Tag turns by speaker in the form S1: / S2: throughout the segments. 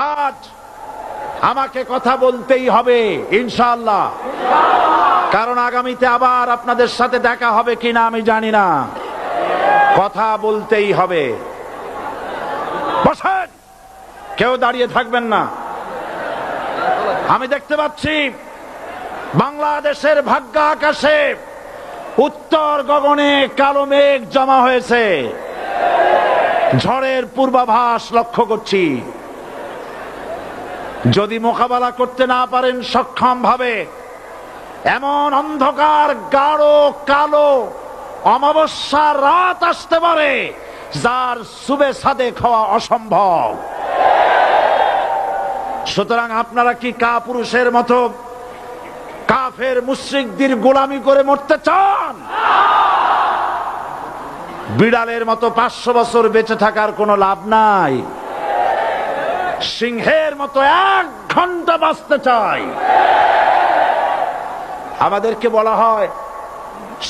S1: আজ আমাকে কথা বলতেই হবে ইনশাআল্লাহ, কারণ আগামীতে আবার আপনাদের সাথে দেখা হবে কিনা আমি জানি না। কথা বলতেই হবে। বসেন, কেউ দাঁড়িয়ে থাকবেন না। আমি দেখতে পাচ্ছি বাংলাদেশের ভাগ্য আকাশে উত্তর গগনে কালো মেঘ জমা হয়েছে। ঝড়ের পূর্বাভাস লক্ষ্য করছি। যদি মোকাবেলা করতে না পারেন সক্ষম ভাবে, এমন অন্ধকার গাঢ় কালো অমাবস্যার রাত আসতে পারে যার সুবে সাদেক হওয়া অসম্ভব। সুতরাং আপনারা কি কাপুরুষের মতো কাফের মুশরিকদের গোলামি করে মরতে চান? বিড়ালের মতো 500 বছর বেঁচে থাকার কোনো লাভ নাই। সিংহের মতো 1 ঘন্টা বাঁচতে চাই। আমাদেরকে বলা হয়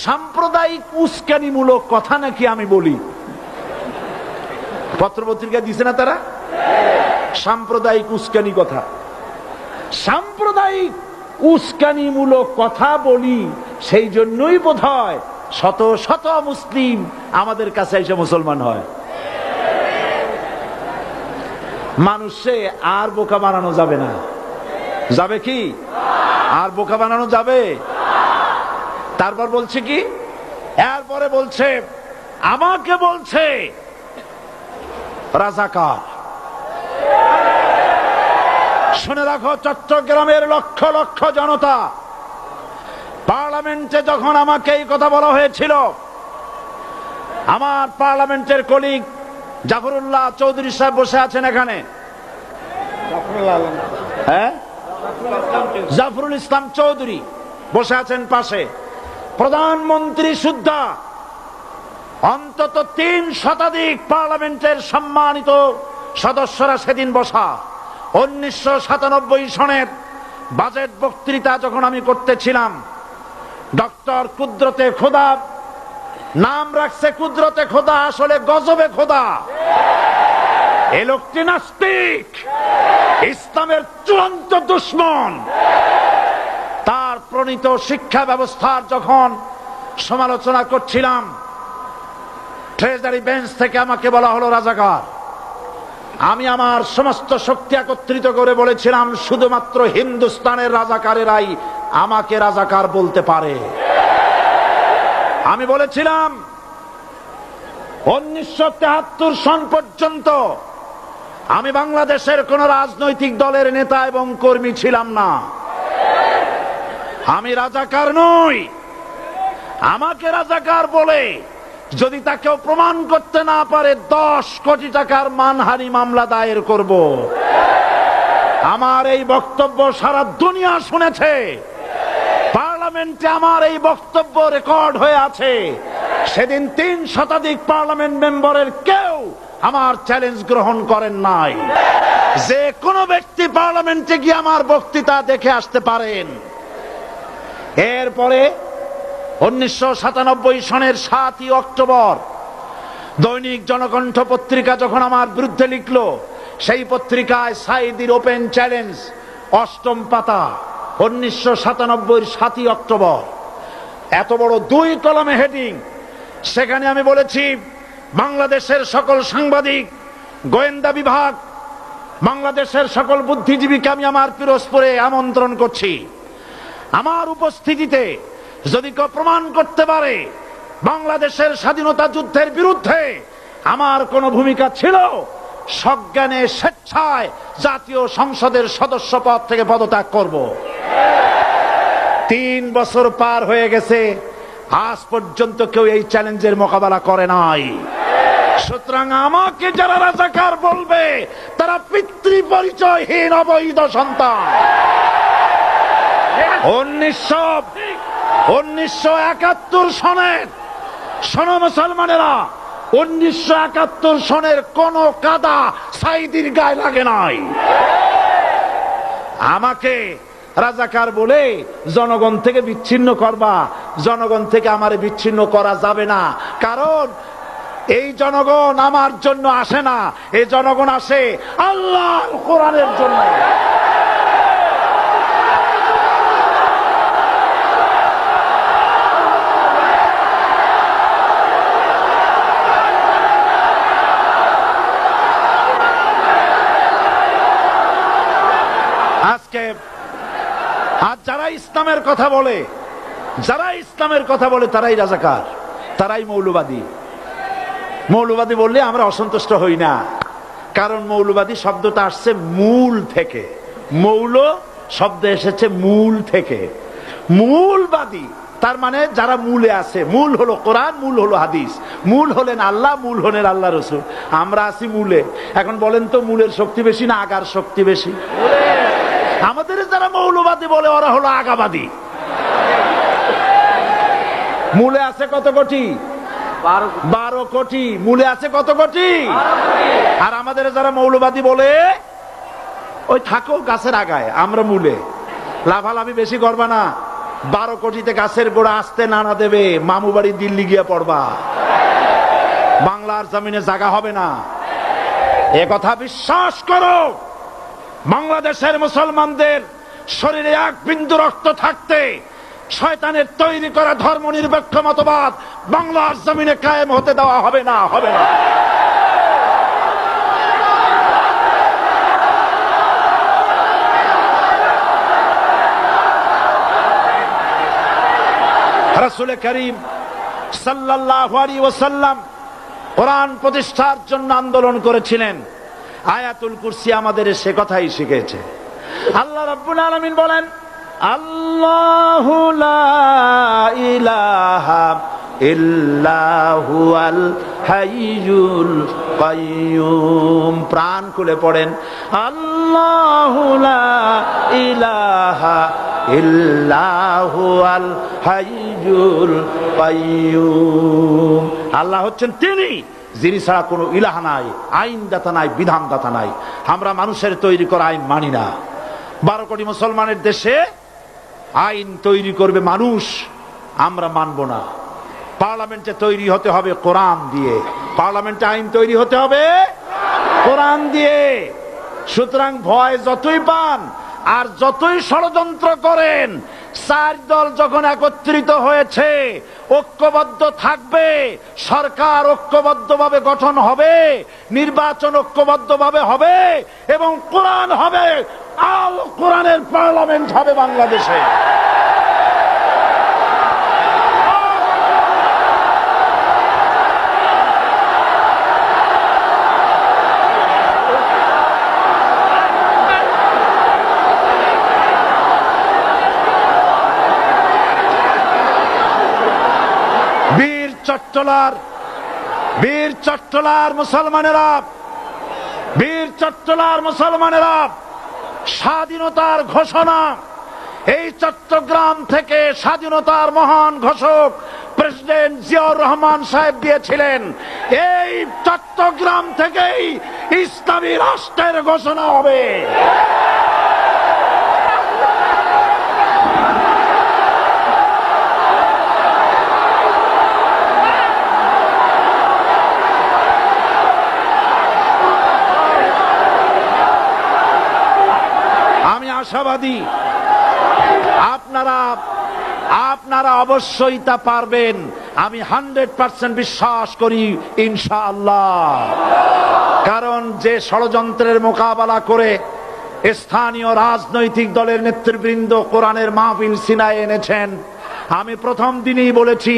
S1: সাম্প্রদায়িক উস্কানিমূলক কথা নাকি আমি বলি। পত্রপত্রিকা দিছে না তারা? সাম্প্রদায়িক উস্কানি কথা, সাম্প্রদায়িক উস্কানিমূলক কথা বলি। সেই জন্যই বোধহয় শত শত মুসলিম আমাদের কাছে এসে মুসলমান হয়। মানুষে আর বোকা বানানো যাবে না। যাবে কি? আর বোকা বানানো যাবে? তারপর বলছে কি? এরপরে বলছে আমাকে বলছে রাজাকার। শুনে রাখো চট্টগ্রামের লক্ষ লক্ষ জনতা, পার্লামেন্টে যখন আমাকে এই কথা বলা হয়েছিল, আমার পার্লামেন্টের কলিগ জাফরুল্লাহ চৌধুরী সাহেব বসে আছেন এখানে। হ্যাঁ, জাফরুল ইসলাম চৌধুরী বসে আছেন পাশে। প্রধানমন্ত্রী সুদ্ধা, অন্তত 3 শতাধিক পার্লামেন্টের সম্মানিত সদস্যরা সেদিন বসা। 1997 সনের বাজেট বক্তৃতা যখন আমি করতেছিলাম, ডক্টর কুদরতে খোদা, নাম রাখছে কুদরতে খোদা, আসলে গজবে খোদা। এই লোকটি নাস্তিক, ইসলামের চূড়ান্ত দুশমন। তার প্রণীত শিক্ষা ব্যবস্থার যখন সমালোচনা করছিলাম, ট্রেজারি বেঞ্চ থেকে আমাকে বলা হলো রাজাকার। আমি আমার সমস্ত শক্তি একত্রিত করে বলেছিলাম শুধুমাত্র হিন্দুস্তানের রাজাকারেরাই আমাকে রাজাকার বলতে পারে। আমি বলেছিলাম 1973 সন পর্যন্ত আমি বাংলাদেশের কোন রাজনৈতিক দলের নেতা এবং কর্মী ছিলাম না। আমি রাজাকার নই। আমাকে রাজাকার বলে যদি তাকেও প্রমাণ করতে না পারে 10 কোটি টাকার মানহানি মামলা দায়ের করব। আমার এই বক্তব্য সারা দুনিয়া শুনেছে। পার্লামেন্টে আমার এই বক্তব্য রেকর্ড হয়ে আছে। সেদিন 3 শতাধিক পার্লামেন্ট মেম্বারের কেউ আমার চ্যালেঞ্জ গ্রহণ করেন নাই। যে কোনো ব্যক্তি পার্লামেন্টে গিয়ে আমার বক্তৃতা দেখে আসতে পারেন। এরপরে 1997 সনের 7 অক্টোবর দৈনিক জনকণ্ঠ পত্রিকা যখন আমার বিরুদ্ধে লিখলো, সেই পত্রিকায় সাইদির ওপেন চ্যালেঞ্জ 8ম পাতা, 1997 7 অক্টোবর, এত বড় 2 কলামে হেডিং। সেখানে আমি বলেছি বাংলাদেশের সকল সাংবাদিক, গোয়েন্দা বিভাগ, বাংলাদেশের সকল বুদ্ধিজীবীকে আমি আমার পিরোজপুরে আমন্ত্রণ করছি। আমার উপস্থিতিতে যদি কেউ প্রমাণ করতে পারে বাংলাদেশের স্বাধীনতা যুদ্ধের বিরুদ্ধে আমার কোনো ভূমিকা ছিল, সজ্ঞানে স্বেচ্ছায় জাতীয় সংসদের সদস্য পদ থেকে পদত্যাগ করব। 3 বছর পার হয়ে গেছে, আজ পর্যন্ত কেউ এই চ্যালেঞ্জের মোকাবেলা করে নাই। সুতরাং আমাকে যারা রাজাকার বলবে তারা পিতৃ পরিচয়হীন অবৈধ সন্তান। 1971 সনের, শোনো মুসলমানেরা, 1971 সনের কোন কাদা সাইদির গায়ে লাগে নাই। আমাকে রাজাকার বলে জনগণ থেকে বিচ্ছিন্ন করবা। জনগণ থেকে আমারে বিচ্ছিন্ন করা যাবে না, কারণ এই জনগণ আমার জন্য আসে না, এই জনগণ আসে আল্লাহর কোরআনের জন্য। আজকে আর যারা ইসলামের কথা বলে, তারাই রাজাকার, তারাই মৌলবাদী। মৌলবাদী বললে আমরা অসন্তুষ্ট হই না, কারণ মৌলবাদী শব্দটা আসছে মূল থেকে। মৌল শব্দ এসেছে মূল থেকে। মূলবাদী তার মানে যারা মূলে আছে। মূল হলো কোরআন, মূল হলো হাদিস, মূল হলেন আল্লাহ, মূল হলেন আল্লাহ রসুল। আমরা আছি মূলে। এখন বলেন তো মূলের শক্তি বেশি না আগার শক্তি বেশি? আমাদের যারা মৌলবাদী বলে ওরা হলো আগাবাদী। মূলে আছে কত কোটি? 12 কোটি। মূলে আছে কত কোটি? আর আমাদের যারা মৌলবাদী বলে ওই থাকো গাছের আগায়, আমরা মূলে। লাভালাভি বেশি করবা না, 12 কোটিতে গাছের গোড়া আসতে নানা দেবে, মামু বাড়ি দিল্লি গিয়ে পড়বা, বাংলার জমিনে জায়গা হবে না। এ কথা বিশ্বাস করো। বাংলাদেশের মুসলমানদের শরীরে এক বিন্দু রক্ত থাকতে শয়তানের তৈরি করা ধর্ম নিরপেক্ষ মতবাদ বাংলার জমিনে কায়েম হতে দেওয়া হবে না, হবে না। রাসূল করিম সাল্লাল্লাহু আলাইহি ওয়াসাল্লাম কোরআন প্রতিষ্ঠার জন্য আন্দোলন করেছিলেন। আয়াতুল কুরসি আমাদের সে কথাই শিখেছে। আল্লাহ রাব্বুল আলামিন বলেন, আল্লাহু লা ইলাহা ইল্লা হুয়াল হাইয়ুল কাইয়্যুম। প্রাণ খুলে পড়েন, আল্লাহু লা ইলাহা ইল্লা হুয়াল হাইয়ুল কাইয়্যুম। আল্লাহ হচ্ছেন তিনি যিনি ছাড়া কোনো ইলাহা নাই, আইনদাতা নাই, বিধানদাতা নাই। আমরা মানুষের তৈরি করা আইন মানি না। 12 কোটি মুসলমানের দেশে আইন তৈরি করবে মানুষ, আমরা মানব না। পার্লামেন্টে তৈরি হতে হবে কোরআন দিয়ে, পার্লামেন্টে আইন তৈরি হতে হবে কোরআন দিয়ে। সুতরাং ভয় যতই পান আর যতই ষড়যন্ত্র করেন, 4 দল যখন একত্রিত হয়েছে, ঐক্যবদ্ধ থাকবে, সরকার ঐক্যবদ্ধভাবে গঠন হবে, নির্বাচন ঐক্যবদ্ধভাবে হবে এবং কোরআন হবে, আল কোরআনের পার্লামেন্ট হবে বাংলাদেশে। বীর চট্টলার মুসলমানেরা, বীর চট্টলার মুসলমানেরা স্বাধীনতার ঘোষণা এই চট্টগ্রাম থেকে স্বাধীনতার মহান ঘোষক প্রেসিডেন্ট জিয়াউর রহমান সাহেব দিয়েছিলেন। এই চট্টগ্রাম থেকেই ইসলামী রাষ্ট্রের ঘোষণা হবে। আশাবাদী আপনারা অবশ্যই তা পারবেন। আমি 100% বিশ্বাস করি ইনশাআল্লাহ। কারণ যে ষড়যন্ত্রের মোকাবেলা করে স্থানীয় রাজনৈতিক দলের নেতৃবৃন্দ কোরআনের মাহফিল সিনায় এনেছেন, আমি প্রথম দিনই বলেছি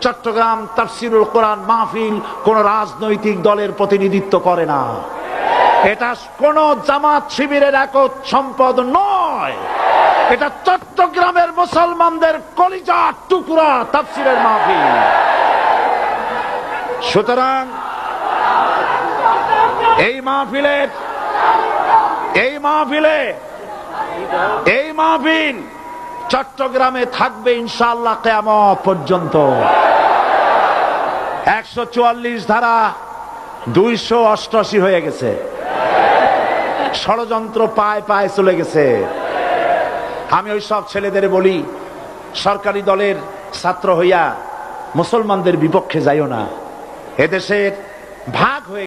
S1: চট্টগ্রাম তাফসিরুল কোরআন মাহফিল কোন রাজনৈতিক দলের প্রতিনিধিত্ব করে না। এটা কোন জামাত শিবিরের একক সম্পদ নয়, এটা চট্টগ্রামের মুসলমানদের কলিজার টুকরা তাফসিরের মাহফিল। সুতরাং এই মাহফিল চট্টগ্রামে থাকবে ইনশাআল্লাহ কিয়ামত পর্যন্ত। 144 ধারা 288 হয়ে গেছে, ষড়যন্ত্র পায় পায় চলে গেছে। আমি ওই সব ছেলেদের বলি, সরকারি দলের ছাত্র হইয়া মুসলমানদের বিপক্ষে যাইও না। এদেশের ভাগ হয়ে